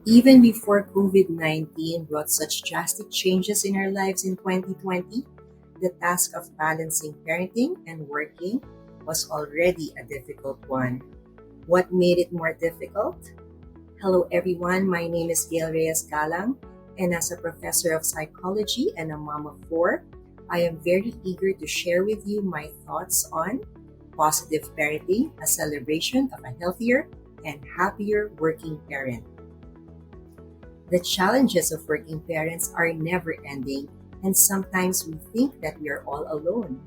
Even before COVID-19 brought such drastic changes in our lives in 2020, the task of balancing parenting and working was already a difficult one. What made it more difficult? Hello, everyone. My name is Gail Reyes Galang, and as a professor of psychology and a mom of four, I am very eager to share with you my thoughts on positive parenting, a celebration of a healthier and happier working parent. The challenges of working parents are never ending, and sometimes we think that we are all alone.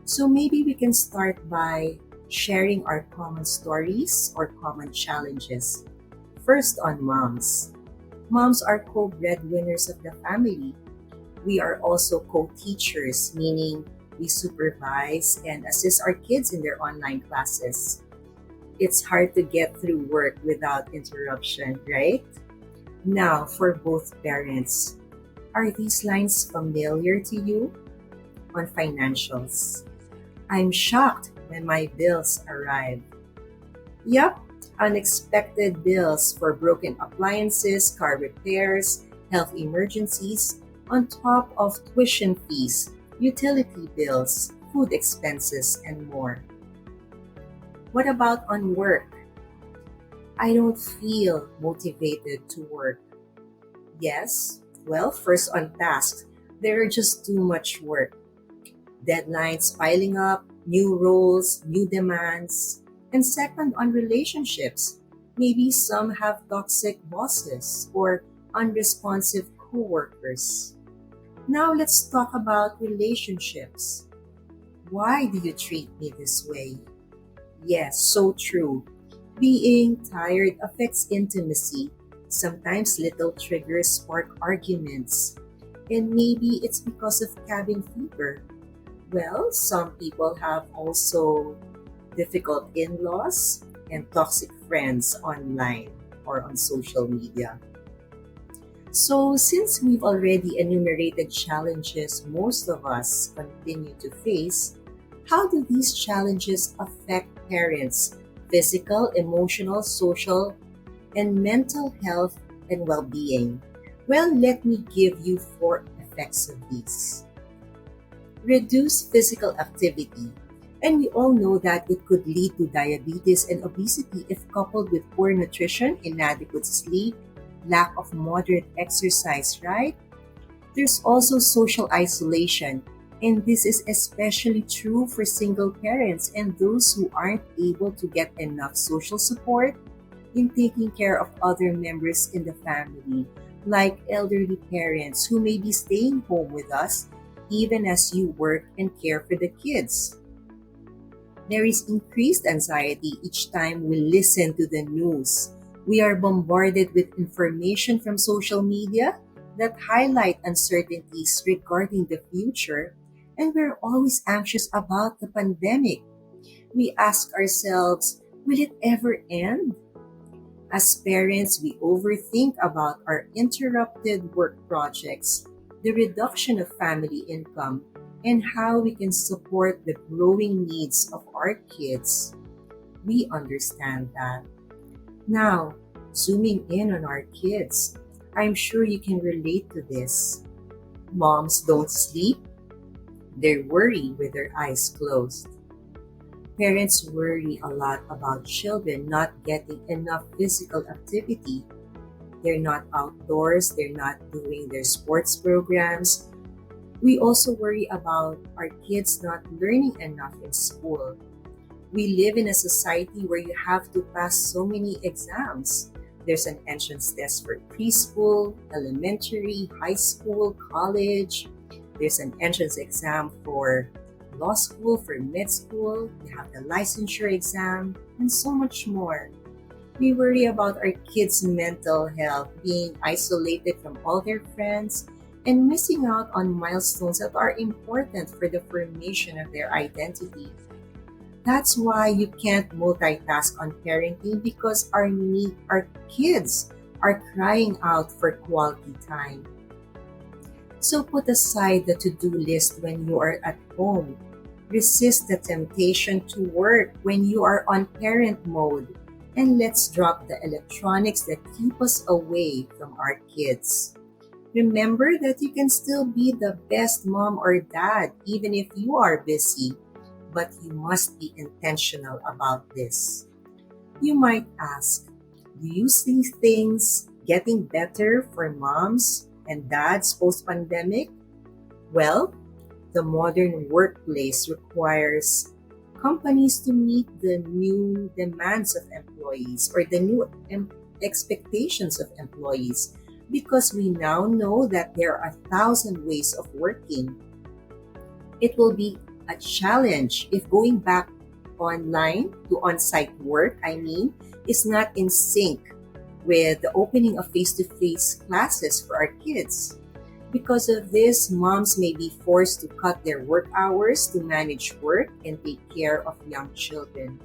So maybe we can start by sharing our common stories or common challenges. First, on moms. Moms are co breadwinners of the family. We are also co teachers, meaning we supervise and assist our kids in their online classes. It's hard to get through work without interruption, right? Now, for both parents, are these lines familiar to you? On financials, I'm shocked when my bills arrive. Yup, unexpected bills for broken appliances, car repairs, health emergencies, on top of tuition fees, utility bills, food expenses, and more. What about on work? I don't feel motivated to work. Yes, well, first on tasks, there are just too much work. Deadlines piling up, new roles, new demands. And second, on relationships. Maybe some have toxic bosses or unresponsive coworkers. Now let's talk about relationships. Why do you treat me this way? Yes, so true. Being tired affects intimacy. Sometimes little triggers spark arguments. And maybe it's because of cabin fever. Well, some people have also difficult in laws and toxic friends online or on social media. So, since we've already enumerated challenges most of us continue to face, how do these challenges affect parents' physical, emotional, social, and mental health and well being? Well, let me give you four effects of these. Reduce physical activity. And we all know that it could lead to diabetes and obesity if coupled with poor nutrition, inadequate sleep, lack of moderate exercise, right? There's also social isolation, and this is especially true for single parents and those who aren't able to get enough social support in taking care of other members in the family, like elderly parents who may be staying home with us even as you work and care for the kids. There is increased anxiety each time we listen to the news. We are bombarded with information from social media that highlight uncertainties regarding the future, and we're always anxious about the pandemic. We ask ourselves, will it ever end? As parents, we overthink about our interrupted work projects, the reduction of family income, and how we can support the growing needs of our kids. We understand that. Now, zooming in on our kids, I'm sure you can relate to this. Moms don't sleep, they worry with their eyes closed. Parents worry a lot about children not getting enough physical activity. They're not outdoors, they're not doing their sports programs. We also worry about our kids not learning enough in school. We live in a society where you have to pass so many exams. There's an entrance test for preschool, elementary, high school, college. There's an entrance exam for law school, for med school. You have the licensure exam, and so much more. We worry about our kids' mental health, being isolated from all their friends, and missing out on milestones that are important for the formation of their identity. That's why you can't multitask on parenting because our kids are crying out for quality time. So put aside the to-do list when you are at home. Resist the temptation to work when you are on parent mode. And let's drop the electronics that keep us away from our kids. Remember that you can still be the best mom or dad even if you are busy, but you must be intentional about this. You might ask, do you see things getting better for moms and dads post pandemic? Well, the modern workplace requires companies to meet the new demands of employees or the new expectations of employees because we now know that there are 1,000 ways of working. It will be a challenge if going back online to on-site work, is not in sync with the opening of face-to-face classes for our kids. Because of this, moms may be forced to cut their work hours to manage work and take care of young children.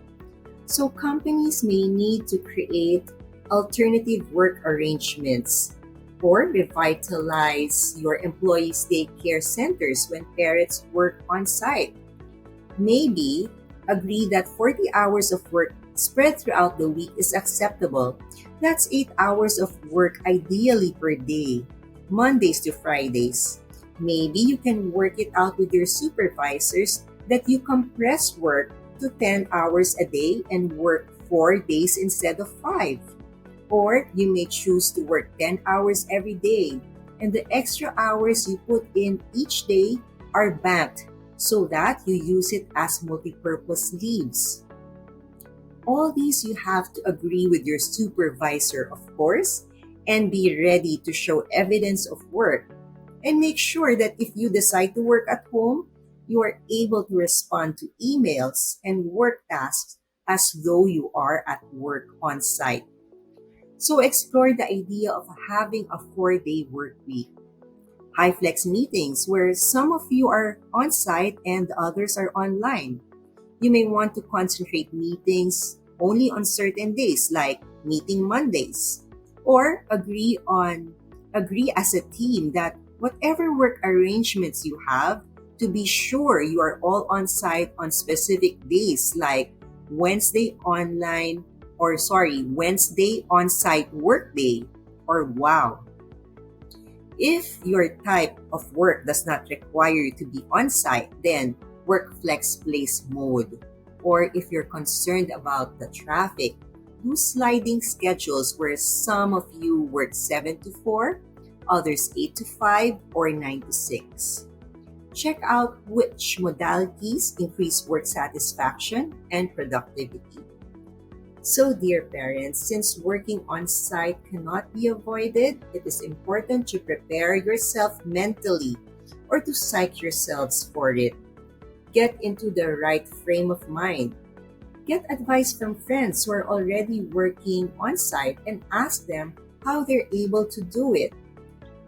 So companies may need to create alternative work arrangements or revitalize your employees' daycare centers when parents work on site. Maybe agree that 40 hours of work spread throughout the week is acceptable. That's 8 hours of work ideally per day, Mondays to Fridays. Maybe you can work it out with your supervisors that you compress work to 10 hours a day and work 4 days instead of 5. Or you may choose to work 10 hours every day, and the extra hours you put in each day are banked so that you use it as multi-purpose leaves. All these you have to agree with your supervisor, of course, and be ready to show evidence of work. And make sure that if you decide to work at home, you are able to respond to emails and work tasks as though you are at work on site. So explore the idea of having a 4-day work week. Hyflex meetings where some of you are on site and the others are online. You may want to concentrate meetings only on certain days like meeting Mondays. Or agree as a team that whatever work arrangements you have, to be sure you are all on site on specific days like Wednesday on site work day, or wow. If your type of work does not require you to be on site, then work flex place mode. Or if you're concerned about the traffic, do sliding schedules where some of you work 7 to 4, others 8 to 5, or 9 to 6. Check out which modalities increase work satisfaction and productivity. So, dear parents, since working on site cannot be avoided, it is important to prepare yourself mentally or to psych yourselves for it. Get into the right frame of mind. Get advice from friends who are already working on site and ask them how they're able to do it.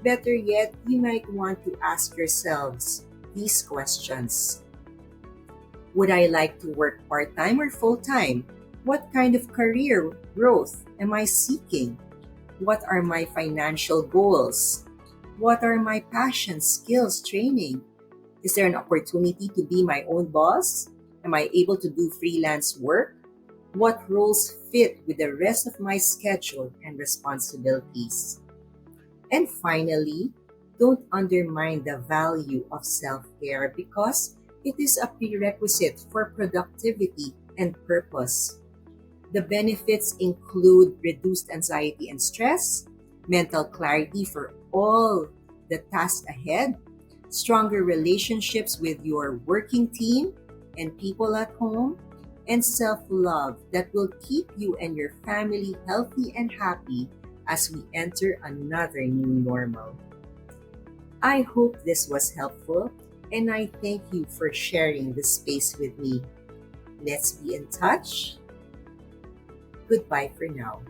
Better yet, you might want to ask yourselves these questions. Would I like to work part-time or full-time? What kind of career growth am I seeking? What are my financial goals? What are my passions, skills, training? Is there an opportunity to be my own boss? Am I able to do freelance work? What roles fit with the rest of my schedule and responsibilities? And finally, don't undermine the value of self-care because it is a prerequisite for productivity and purpose. The benefits include reduced anxiety and stress, mental clarity for all the tasks ahead, stronger relationships with your working team and people at home, and self-love that will keep you and your family healthy and happy as we enter another new normal. I hope this was helpful, and I thank you for sharing this space with me. Let's be in touch. Goodbye for now.